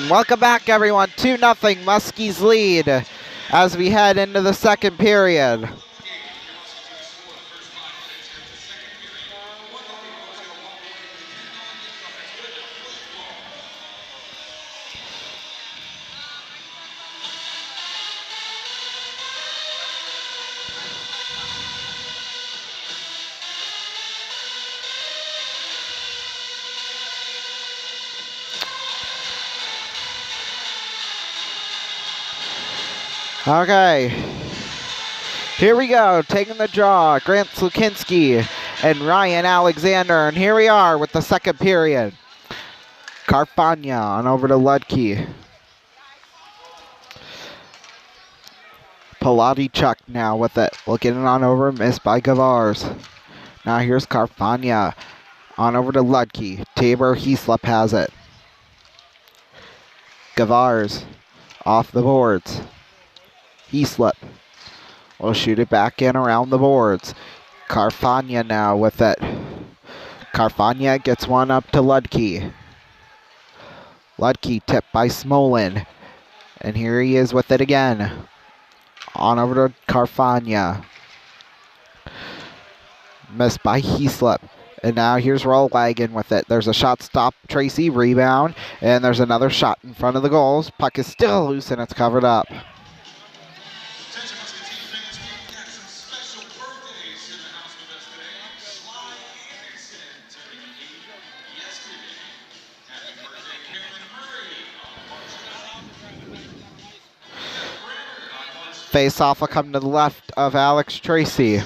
Welcome back, everyone. 2-0 Muskies lead as we head into the second period. Okay, here we go, taking the draw, Grant Slukinski and Ryan Alexander, and here we are with the second period. Carfagna on over to Ludke. Palatichuk now with it, looking it on over, missed by Gavars. Now here's Carfagna on over to Ludke. Tabor Heaslip has it. Gavars off the boards. Heaslip will shoot it back in around the boards. Carfagna now with it. Carfagna gets one up to Ludke. Ludke tipped by Smolin. And here he is with it again. On over to Carfagna. Missed by Heaslip. And now here's Rollwagon with it. There's a shot stop, Tracy, rebound. And there's another shot in front of the goals. Puck is still loose and it's covered up. Face-off will come to the left of Alex Tracy.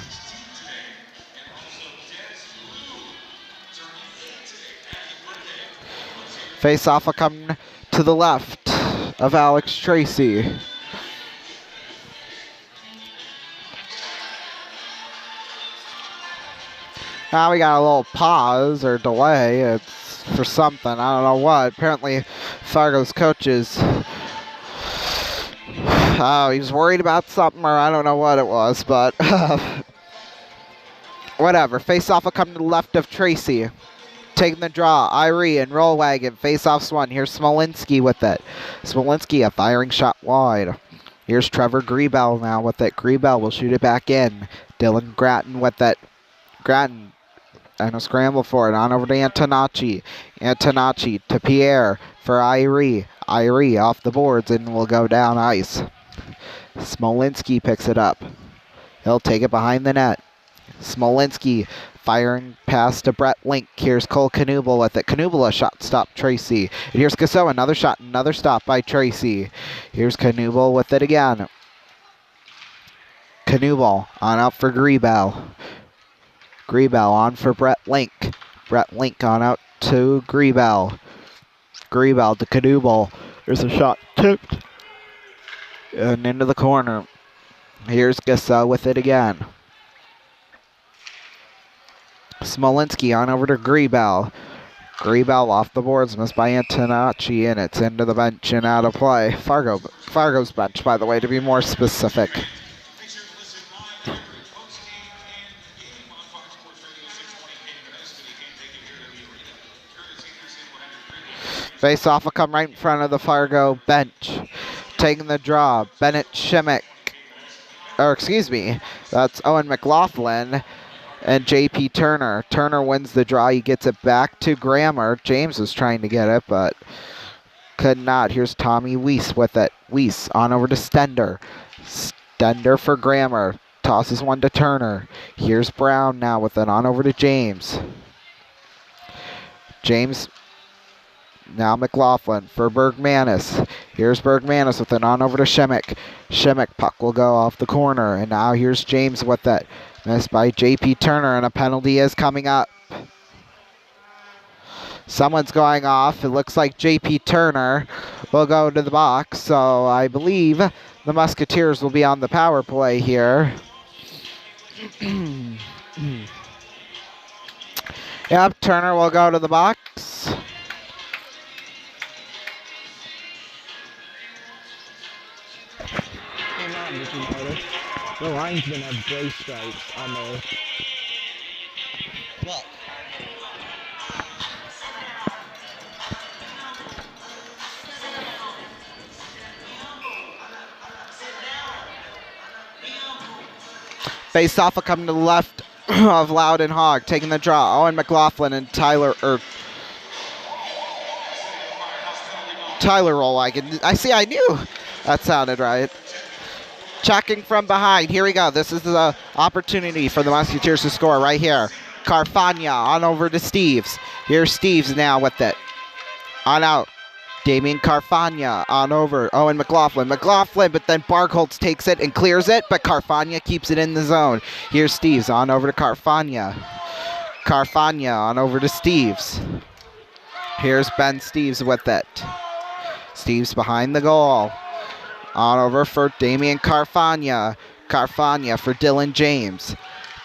Face-off will come to the left of Alex Tracy. Now we got a little pause or delay. It's for something. I don't know what. Apparently Fargo's coaches... Oh, he was worried about something, or I don't know what it was, but whatever. Face-off will come to the left of Tracy. Taking the draw, Irie and Rollwagon. Face-off's one. Here's Smolinski with it. Smolinski, a firing shot wide. Here's Trevor Griebel now with it. Griebel will shoot it back in. Dylan Grattan with it. Grattan, and a scramble for it. On over to Antonacci. Antonacci to Pierre for Irie. Irie off the boards and will go down ice. Smolinski picks it up. He'll take it behind the net. Smolinski firing pass to Brett Link. Here's Cole Knubel with it. Knubel, a shot stop, Tracy. And here's Casso, another shot, another stop by Tracy. Here's Knubel with it again. Knubel on out for Griebel. Griebel on for Brett Link. Brett Link on out to Griebel. Griebel to Knubel. There's a shot tipped. And into the corner. Here's Gasso with it again. Smolinski on over to Griebel. Griebel off the boards, missed by Antonacci, and it's into the bench and out of play. Fargo's bench, by the way, to be more specific. Face-off will come right in front of the Fargo bench. Taking the draw, Bennett Shimmick. Or excuse me, that's Owen McLaughlin and JP Turner. Turner wins the draw. He gets it back to Grammer. James was trying to get it, but could not. Here's Tommy Weiss with it. Weiss on over to Stender. Stender for Grammer. Tosses one to Turner. Here's Brown now with it on over to James. James... Now McLaughlin for Bergmanis. Here's Bergmanis with it on over to Shimmick. Shimmick, puck will go off the corner. And now here's James with it. Missed by JP Turner, and a penalty is coming up. Someone's going off. It looks like JP Turner will go to the box. So I believe the Musketeers will be on the power play here. Yep, Turner will go to the box. The linesmen have brace stripes on their... Look. Face off coming to the left of Loud and Hogg, taking the draw. Owen McLaughlin and Tyler Rollwagon. I knew that sounded right. Checking from behind. Here we go. This is the opportunity for the Musketeers to score right here. Carfagna on over to Steves. Here's Steves now with it. On out. Damien Carfagna on over. Owen McLaughlin. But then Barkholtz takes it and clears it, but Carfagna keeps it in the zone. Here's Steves on over to Carfagna. Carfagna on over to Steves. Here's Ben Steves with it. Steves behind the goal. On over for Damien Carfagna. Carfagna for Dylan James.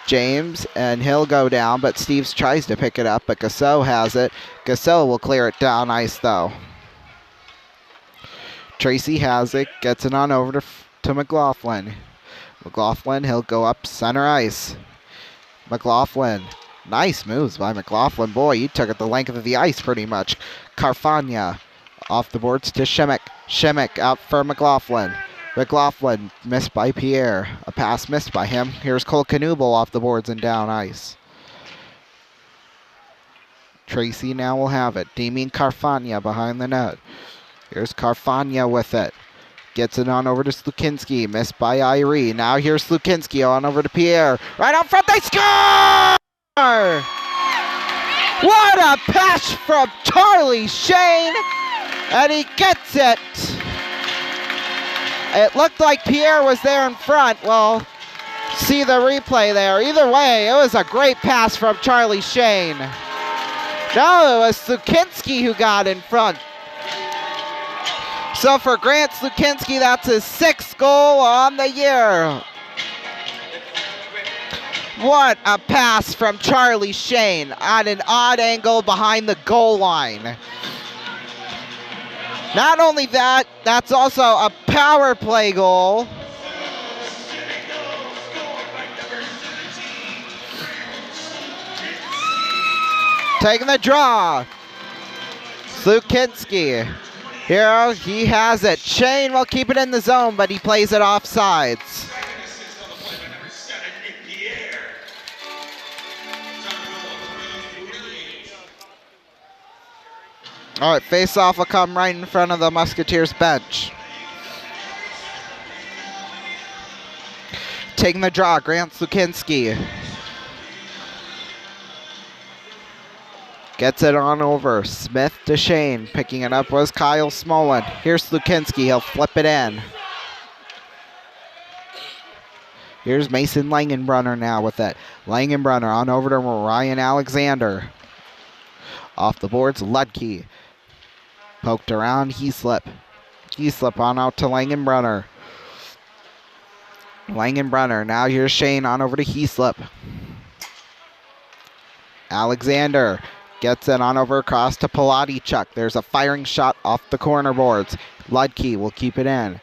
James, and he'll go down, but Steves tries to pick it up, but Gassot has it. Gassot will clear it down ice, though. Tracy has it, gets it on over to McLaughlin. McLaughlin, he'll go up center ice. McLaughlin. Nice moves by McLaughlin. Boy, you took it the length of the ice pretty much. Carfagna. Off the boards to Shimmick. Shimmick out for McLaughlin. McLaughlin missed by Pierre. A pass missed by him. Here's Cole Knubel off the boards and down ice. Tracy now will have it. Damien Carfagna behind the net. Here's Carfagna with it. Gets it on over to Slukinski. Missed by Irie. Now here's Slukinski on over to Pierre. Right out front, they score! What a pass from Charlie Shane! And he gets it. It looked like Pierre was there in front. Well, see the replay there. Either way, it was a great pass from Charlie Shane. No, it was Slukinski who got in front. So for Grant Slukinski, that's his 6th goal on the year. What a pass from Charlie Shane on an odd angle behind the goal line. Not only that, that's also a power play goal. Taking the draw. Slukinski. Here he has it. Shane will keep it in the zone, but he plays it off sides. All right, face-off will come right in front of the Musketeers bench. Taking the draw, Grant Slukinski. Gets it on over. Smith to Shane. Picking it up was Kyle Smolin. Here's Slukinski. He'll flip it in. Here's Mason Langenbrunner now with it. Langenbrunner on over to Ryan Alexander. Off the boards, Ludke. Poked around, Heaslip. Heaslip on out to Langenbrunner. Langenbrunner, now here's Shane on over to Heaslip. Alexander gets it on over across to Palatichuk. There's a firing shot off the corner boards. Ludke will keep it in.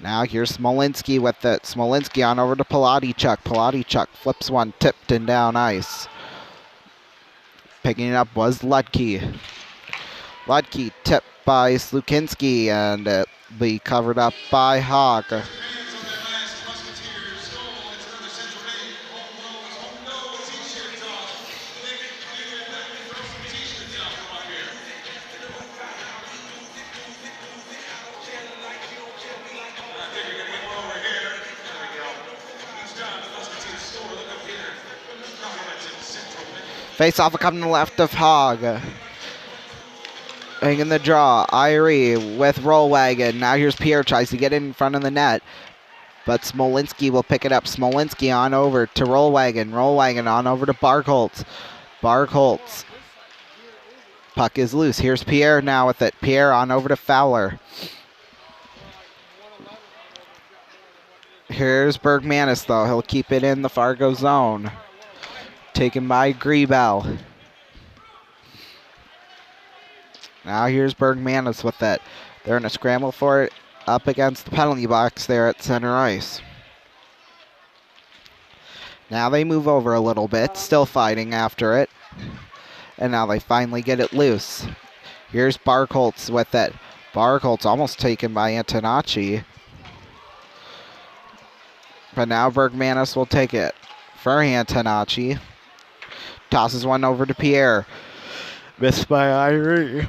Now here's Smolinski with it. Smolinski on over to Palatichuk. Palatichuk flips one, tipped and down ice. Picking it up was Ludke. Ludke tipped by Slukinski, and it'll be covered up by Hogg. Face-off coming to the left of Hogg. Hanging the draw. Irie with Rollwagon. Now here's Pierre. Tries to get in front of the net. But Smolinski will pick it up. Smolinski on over to Rollwagon. Rollwagon on over to Barkholtz. Barkholtz. Puck is loose. Here's Pierre now with it. Pierre on over to Fowler. Here's Bergmanis, though. He'll keep it in the Fargo zone. Taken by Griebel. Now here's Bergmanis with it. They're in a scramble for it up against the penalty box there at center ice. Now they move over a little bit, still fighting after it. And now they finally get it loose. Here's Barkholtz with it. Barkholtz almost taken by Antonacci. But now Bergmanis will take it for Antonacci. Tosses one over to Pierre. Missed by Irie.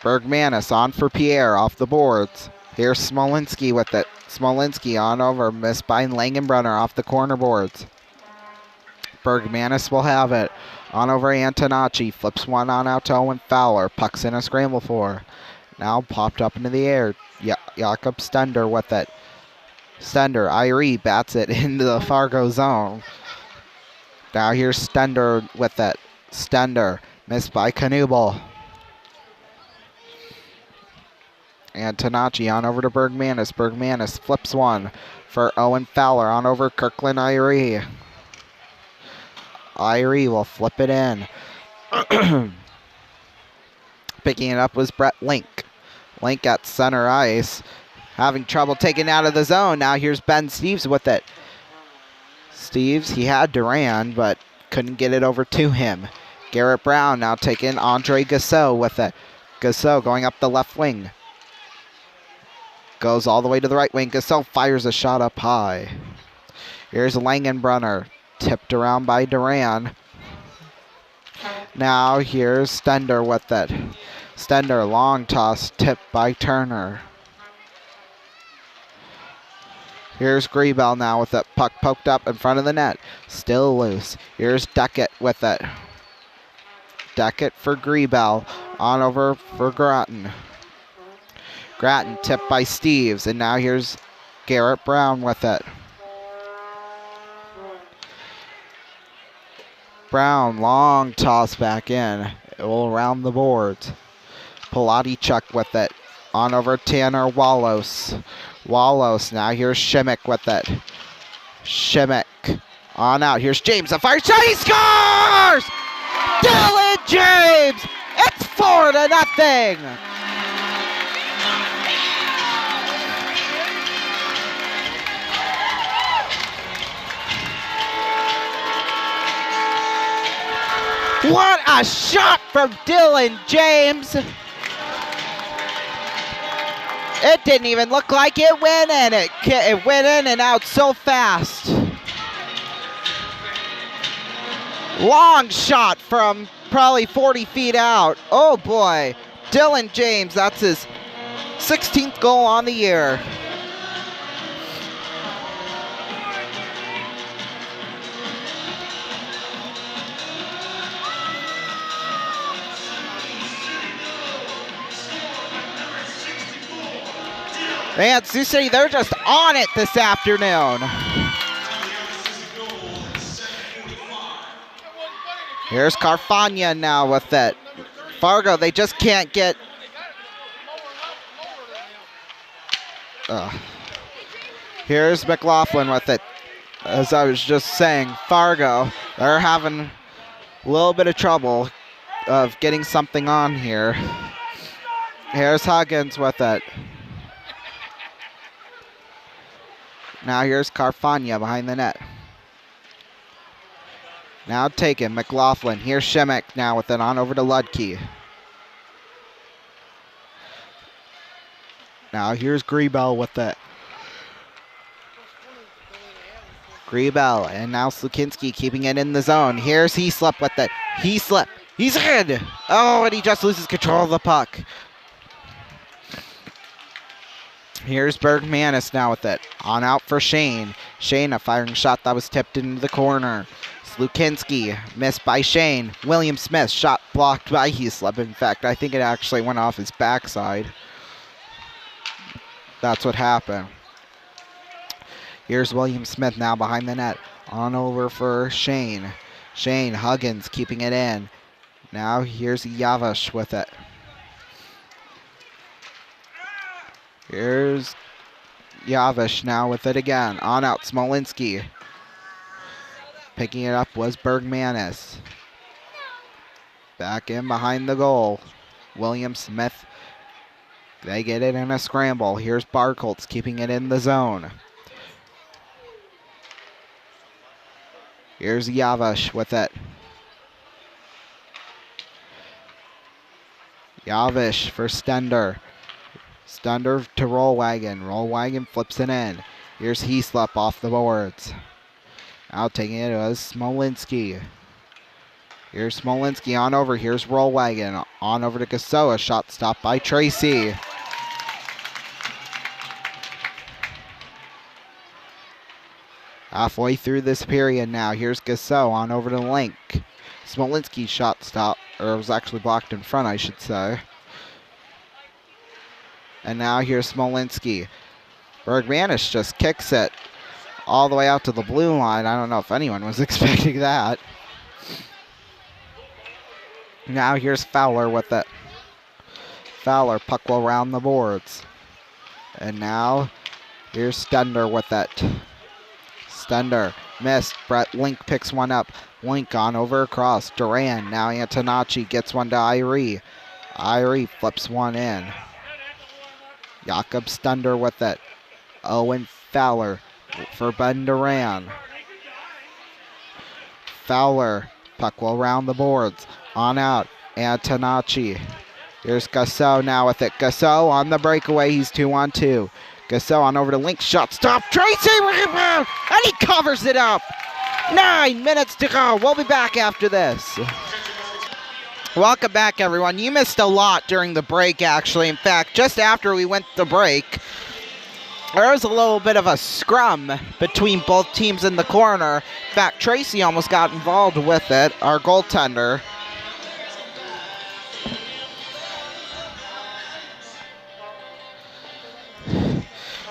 Bergmanis on for Pierre off the boards. Here's Smolinski with it. Smolinski on over. Missed by Langenbrunner off the corner boards. Bergmanis will have it. On over Antonacci. Flips one on out to Owen Fowler. Puck's in a scramble for. Now popped up into the air. Jakob Stender with it. Stender, Irie bats it into the Fargo zone. Now here's Stender with it. Stender, missed by Knubel. Antonacci on over to Bergmanis. Bergmanis flips one for Owen Fowler. On over Kirkland Irie. Irie will flip it in. Picking it up was Brett Link. Link at center ice. Having trouble taking out of the zone. Now here's Ben Steves with it. Steves, he had Durand, but couldn't get it over to him. Garrett Brown now taking Andre Gassot with it. Gassot going up the left wing. Goes all the way to the right wing. Gassot fires a shot up high. Here's Langenbrunner. Tipped around by Durand. Now here's Stender with it. Stender, long toss, tipped by Turner. Here's Griebel now with it. Puck poked up in front of the net. Still loose. Here's Deckett with it. Deckett for Griebel. On over for Grattan. Grattan tipped by Steves. And now here's Garrett Brown with it. Brown, long toss back in. It will round the boards. Palatichuk with it. On over Tanner Wallos. Wallos, now here's Shimmick with it. Shimmick on out. Here's James, a fire shot, he scores! Dylan James! It's 4-0! What a shot from Dylan James! It didn't even look like it went in. It went in and out so fast. Long shot from probably 40 feet out. Oh boy, Dylan James, that's his 16th goal on the year. Man, Sioux City, they're just on it this afternoon. Here's Carfagna now with it. Fargo, they just can't get... Here's McLaughlin with it. As I was just saying, Fargo, they're having a little bit of trouble of getting something on here. Here's Huggins with it. Now here's Carfagna behind the net. Now taken, McLaughlin. Here's Shimmick now with it on over to Ludke. Now here's Griebel with it. Griebel, and now Slukinski keeping it in the zone. Here's Heaslip with it. Heaslip, he's in! Oh, and he just loses control of the puck. Here's Bergmanis now with it. On out for Shane. Shane, a firing shot that was tipped into the corner. Slukinski, missed by Shane. William Smith, shot blocked by Heaslip. In fact, I think it actually went off his backside. That's what happened. Here's William Smith now behind the net. On over for Shane. Shane, Huggins keeping it in. Now here's Yavish with it. Here's Yavish now with it again. On out, Smolinski. Picking it up was Bergmanis. Back in behind the goal. William Smith. They get it in a scramble. Here's Barkoltz keeping it in the zone. Here's Yavish with it. Yavish for Stender. Stunder to Rollwagon. Rollwagon flips it in. Here's Heaslip off the boards. Now taking it was Smolinski. Here's Smolinski on over. Here's Rollwagon. On over to Gasoa. Shot stopped by Tracy. Halfway through this period now. Here's Gasoa on over to Link. Smolinski shot stop, or it was actually blocked in front, I should say. And now here's Smolinski. Bergmanis just kicks it all the way out to the blue line. I don't know if anyone was expecting that. Now here's Fowler with it. Fowler, puck will round the boards. And now here's Stender with it. Stender missed. Brett Link picks one up. Link on over across. Duran. Now Antonacci gets one to Irie. Irie flips one in. Jakob Stender with it. Owen Fowler for Ben Duran. Fowler. Puck will round the boards. On out. Antonacci. Here's Gasow now with it. Gasow on the breakaway. He's 2-on-2. Gasow on over to Link. Shot stop. Tracy rebound. And he covers it up. 9 minutes to go. We'll be back after this. Welcome back, everyone. You missed a lot during the break, actually. In fact, just after we went to break, there was a little bit of a scrum between both teams in the corner. In fact, Tracy almost got involved with it, our goaltender.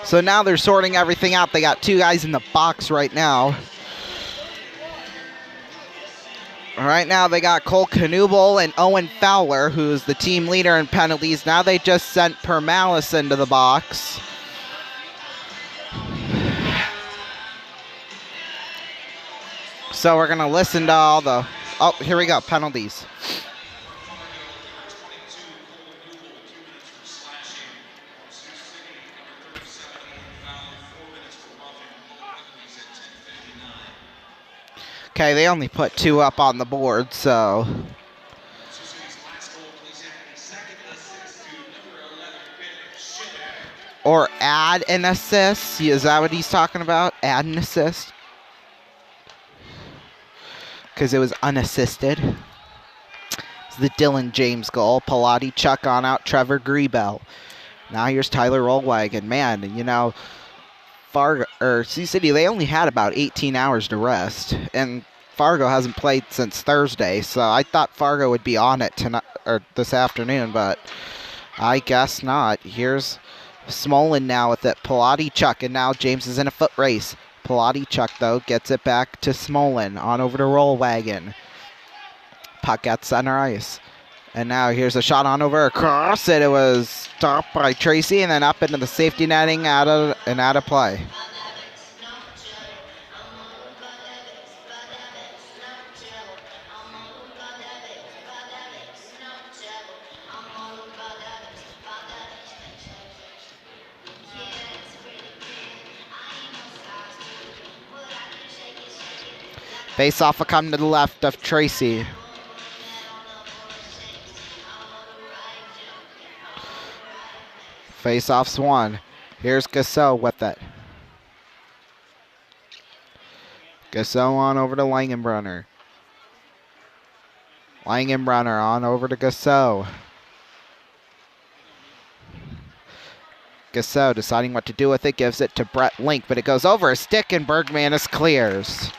So now they're sorting everything out. They got 2 guys in the box right now. Right now they got Cole Knuble and Owen Fowler, who's the team leader in penalties. Now they just sent Permalis into the box. So we're going to listen to all the... Oh, here we go, penalties. Okay, they only put 2 up on the board, so... Or add an assist. Is that what he's talking about? Add an assist? Because it was unassisted. It's the Dylan James goal. Pilati Chuck on out. Trevor Griebel. Now here's Tyler Rollwagon. Man, you know... Fargo or Sioux City, they only had about 18 hours to rest, and Fargo hasn't played since Thursday, so I thought Fargo would be on it tonight or this afternoon, but I guess not. Here's Smolin now with it. Pilati Chuck, and now James is in a foot race. Pilati Chuck, though, gets it back to Smolin. On over to Rollwagon. Puck at center ice. And now here's a shot on over across it. It was stopped by Tracy and then up into the safety netting out of play. Face off will come to the left of Tracy. Face-off's won. Here's Gasow with it. Gasow on over to Langenbrunner. Langenbrunner on over to Gasow. Gasow deciding what to do with it. Gives it to Brett Link, but it goes over a stick and Bergmanis clears.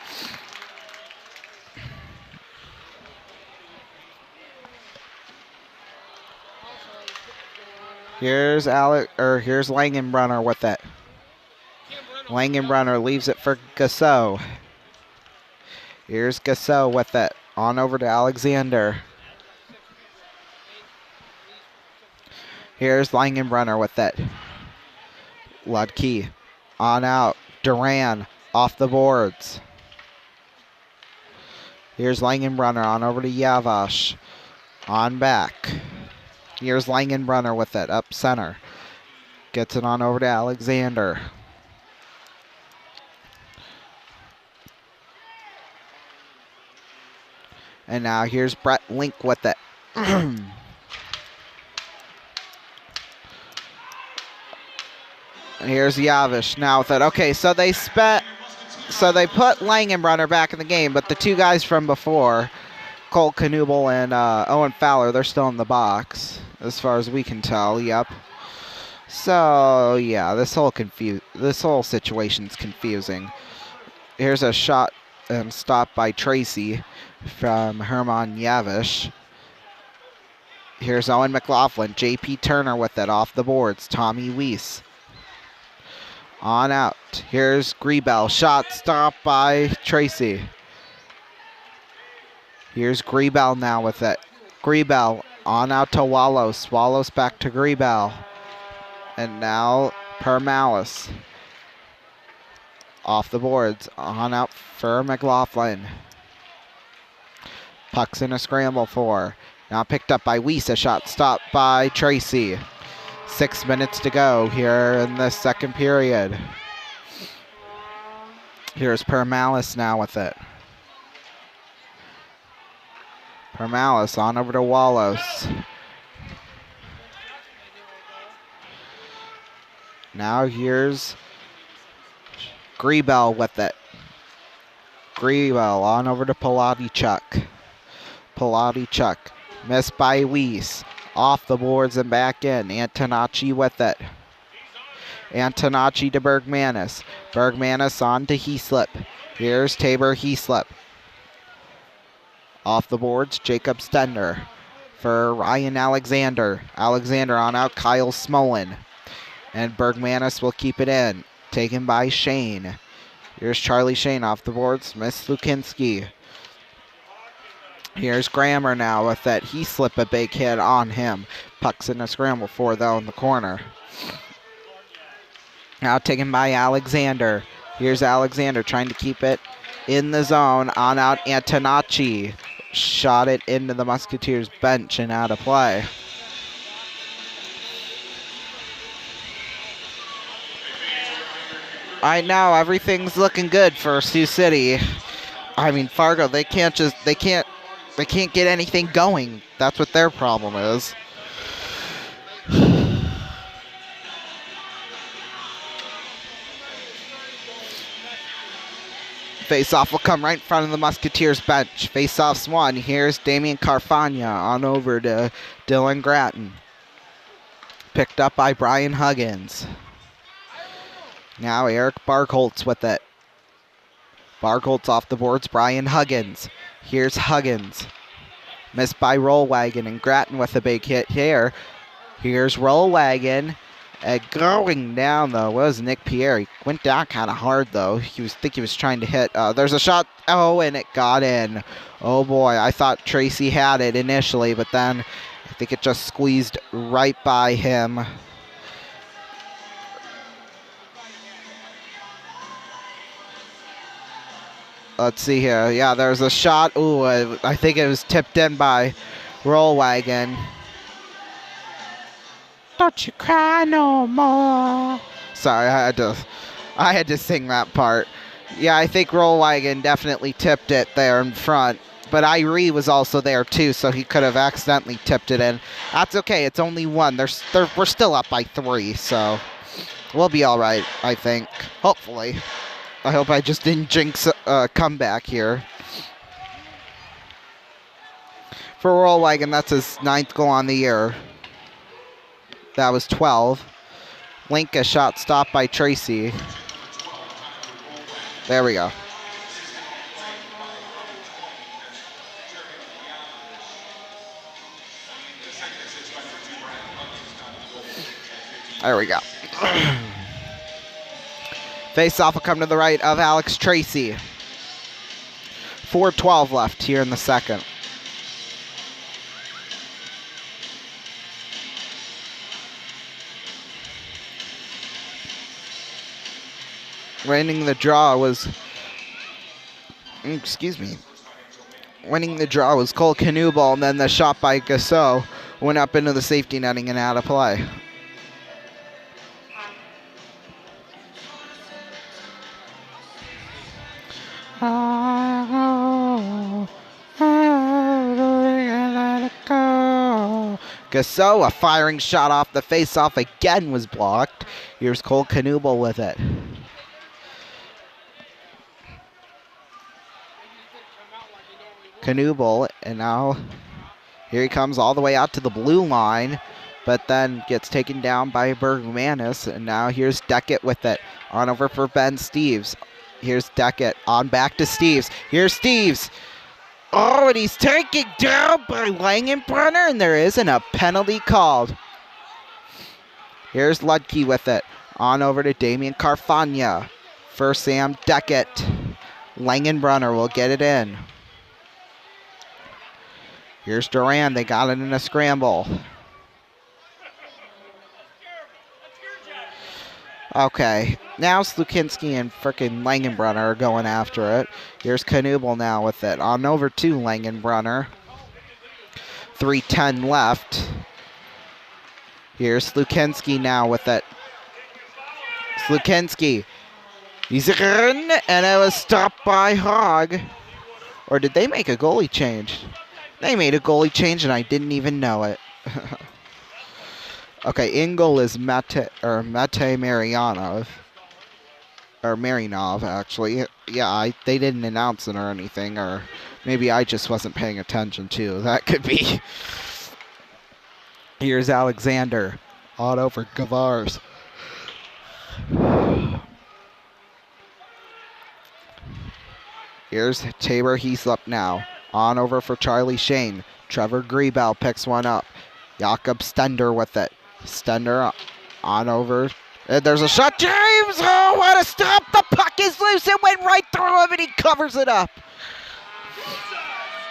Here's Langenbrunner with it. Langenbrunner leaves it for Gasow. Here's Gasow with it. On over to Alexander. Here's Langenbrunner with it. Ludke on out. Duran off the boards. Here's Langenbrunner on over to Yavash. On back. Here's Langenbrunner with it, up center. Gets it on over to Alexander. And now here's Brett Link with it. And here's Yavish now with it. Okay, so they put Langenbrunner back in the game, but the two guys from before, Cole Knubel and Owen Fowler, they're still in the box, as far as we can tell. Yep. So yeah, this whole situation's confusing. Here's a shot stopped by Tracy from Herman Yavish. Here's Owen McLaughlin, J.P. Turner with it off the boards. Tommy Weiss on out. Here's Griebel, shot stopped by Tracy. Here's Griebel now with it. Griebel on out to Wallows. Wallows back to Griebel. And now Permalis. Off the boards. On out for McLaughlin. Puck's in a scramble for. Now picked up by Weiss. A shot stopped by Tracy. 6 minutes to go here in the second period. Here's Permalis now with it. Permalis on over to Wallows. Now here's Griebel with it. Griebel on over to Palatichuk. Palatichuk missed by Weiss. Off the boards and back in. Antonacci with it. Antonacci to Bergmanis. Bergmanis on to Heaslip. Here's Tabor Heaslip. Off the boards, Jacob Stender for Ryan Alexander. Alexander on out, Kyle Smolin. And Bergmanis will keep it in. Taken by Shane. Here's Charlie Shane off the boards. Miss Lukinski. Here's Grammer now with that. He slipped a big hit on him. Puck's in a scramble for, though, in the corner. Now taken by Alexander. Here's Alexander trying to keep it in the zone. On out Antonacci. Shot it into the Musketeers bench and out of play. Right now, everything's looking good for Sioux City. I mean, Fargo, they can't get anything going. That's what their problem is. Face-off will come right in front of the Musketeers bench. Face-off's won. Here's Damian Carfagna on over to Dylan Gratton. Picked up by Brian Huggins. Now Eric Barkholtz with it. Barkholtz off the boards. Brian Huggins. Here's Huggins. Missed by Rollwagon, and Gratton with a big hit here. Here's Rollwagon. Going down, though, was Nick Pierre. He went down kind of hard, though. He was trying to hit. There's a shot. Oh, and it got in. Oh, boy. I thought Tracy had it initially, but then I think it just squeezed right by him. Let's see here. Yeah, there's a shot. Ooh, I think it was tipped in by Rollwagon. Don't you cry no more. Sorry, I had to sing that part. Yeah, I think Rollwagon definitely tipped it there in front. But Irie was also there too, so he could have accidentally tipped it in. That's okay. It's only one. We're still up by 3, so we'll be all right, I think. Hopefully. I hope I just didn't jinx a comeback here. For Rollwagon, that's his 9th goal on the year. That was 12. Linka shot stopped by Tracy. There we go. There we go. Face-off will come to the right of Alex Tracy. 4:12 left here in the second. Winning the draw was Cole Knubel, and then the shot by Gasso went up into the safety netting and out of play. Gasso, a firing shot off the face-off again was blocked. Here's Cole Knuble with it. Knuble, and now here he comes all the way out to the blue line, but then gets taken down by Bergmanis, and now here's Deckett with it. On over for Ben Steeves. Here's Deckett, on back to Steeves. Here's Steeves. Oh, and he's taken down by Langenbrunner, and there isn't a penalty called. Here's Ludke with it. On over to Damian Carfagna. For Sam Deckett. Langenbrunner will get it in. Here's Duran. They got it in a scramble. Okay, now Slukinski and frickin' Langenbrunner are going after it. Here's Knuble now with it. On over to Langenbrunner. 3:10 left. Here's Slukinski now with it. Slukinski. He's in, and it was stopped by Hogg. Or did they make a goalie change? They made a goalie change, and I didn't even know it. Okay, in goal is Mate Marianov. Or Marinov, actually. Yeah, they didn't announce it or anything, or maybe I just wasn't paying attention, too. That could be. Here's Alexander. On over Gavars. Here's Tabor Heaslip now. On over for Charlie Shane. Trevor Griebel picks one up. Jakob Stender with it. Stender on over. There's a shot. James! Oh, what a stop! The puck is loose. It went right through him, and he covers it up.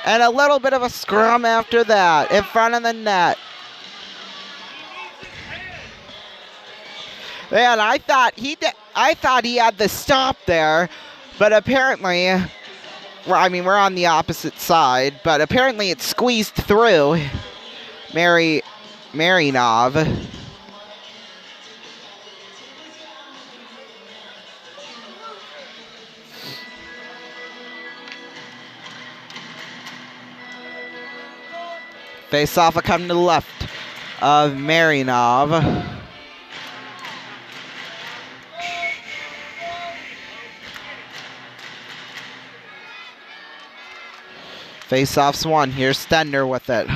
And a little bit of a scrum after that in front of the net. Man, I thought he had the stop there, but apparently, I mean, we're on the opposite side, but apparently it squeezed through Marinov. Face-off coming to the left of Marinov. Face-off's won. Here's Stender with it.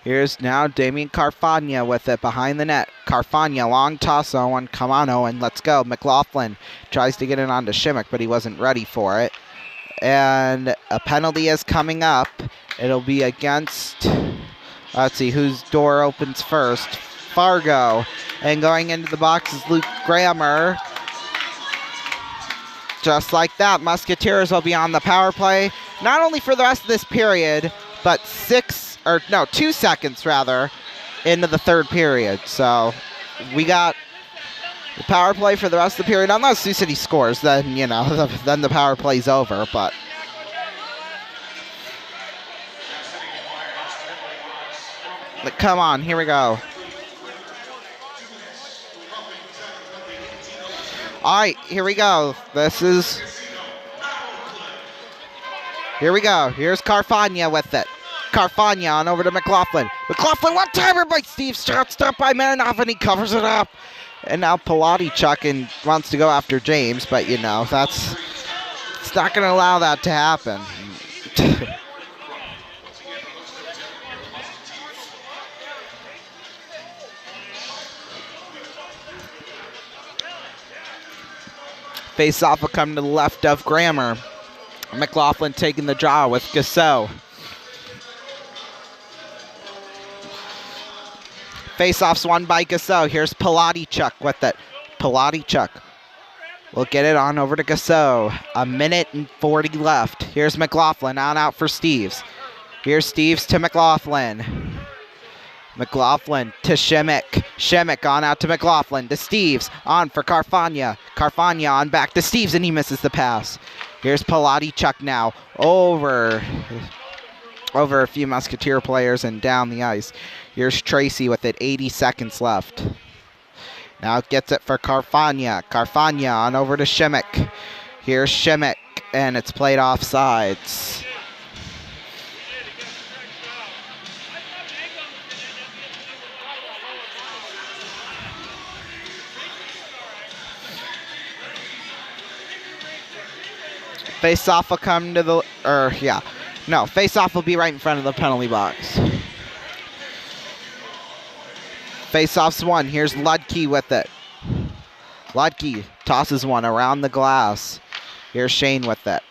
Here's now Damian Carfagna with it behind the net. Carfagna, long toss, Owen. Come on, Owen. Let's go. McLaughlin tries to get it onto Shimmick, but he wasn't ready for it. And a penalty is coming up. It'll be against, let's see, whose door opens first. Fargo. And going into the box is Luke Grammer. Just like that, Musketeers will be on the power play, not only for the rest of this period, but 2 seconds rather, into the third period. So we got the power play for the rest of the period. Unless Sioux City scores, then, you know, then the power play's over. But come on, here we go. All right, here we go. Here we go. Here's Carfagna with it. Carfagna on over to McLaughlin. McLaughlin, one-timer by Steve. Shot stopped by Marinov, and he covers it up. And now Pilaty wants to go after James, but, you know, it's not going to allow that to happen. Face-off will come to the left of Grammer. McLaughlin taking the draw with Gasso. Face-off's won by Gasso. Here's Pilaty with it. Pilaty will get it on over to Gasso. 1:40 left. Here's McLaughlin on out for Steeves. Here's Steeves to McLaughlin. McLaughlin to Shimmick. Shimmick on out to McLaughlin. To Steeves. On for Carfagna. Carfagna on back to Steeves, and he misses the pass. Here's Pilaty now. Over a few Musketeer players and down the ice. Here's Tracy with it. 80 seconds left. Now gets it for Carfagna. Carfagna on over to Shimmick. Here's Shimmick. and it's played off sides. Face-off will come to the, face-off will be right in front of the penalty box. Face-off's won. Here's Ludke with it. Ludke tosses one around the glass. Here's Shane with it.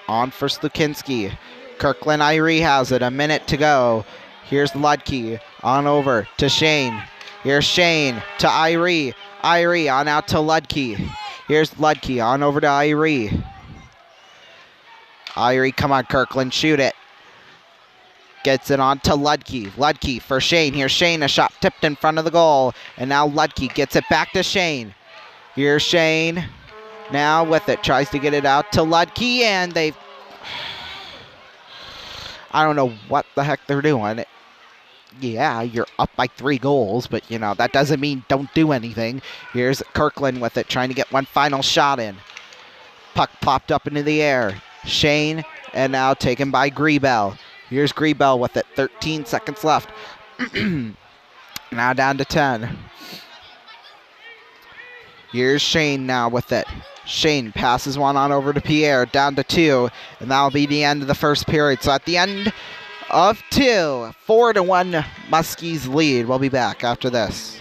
On for Slukinski. Kirkland Irie has it. A minute to go. Here's Ludke. On over to Shane. Here's Shane to Irie. Irie on out to Ludke. Here's Ludke on over to Irie. Irie, come on, Kirkland, shoot it. Gets it on to Ludke. Ludke for Shane. Here's Shane, a shot tipped in front of the goal. And now Ludke gets it back to Shane. Here's Shane. Now with it, tries to get it out to Ludke, and they... I don't know what the heck they're doing. Yeah, you're up by 3 goals, but, you know, that doesn't mean don't do anything. Here's Kirkland with it, trying to get one final shot in. Puck popped up into the air. Shane, and now taken by Griebel. Here's Griebel with it, 13 seconds left. Now down to 10. Here's Shane now with it. Shane passes one on over to Pierre, down to 2, and that'll be the end of the first period. So at the end of 2, 4-1 Muskies lead. We'll be back after this.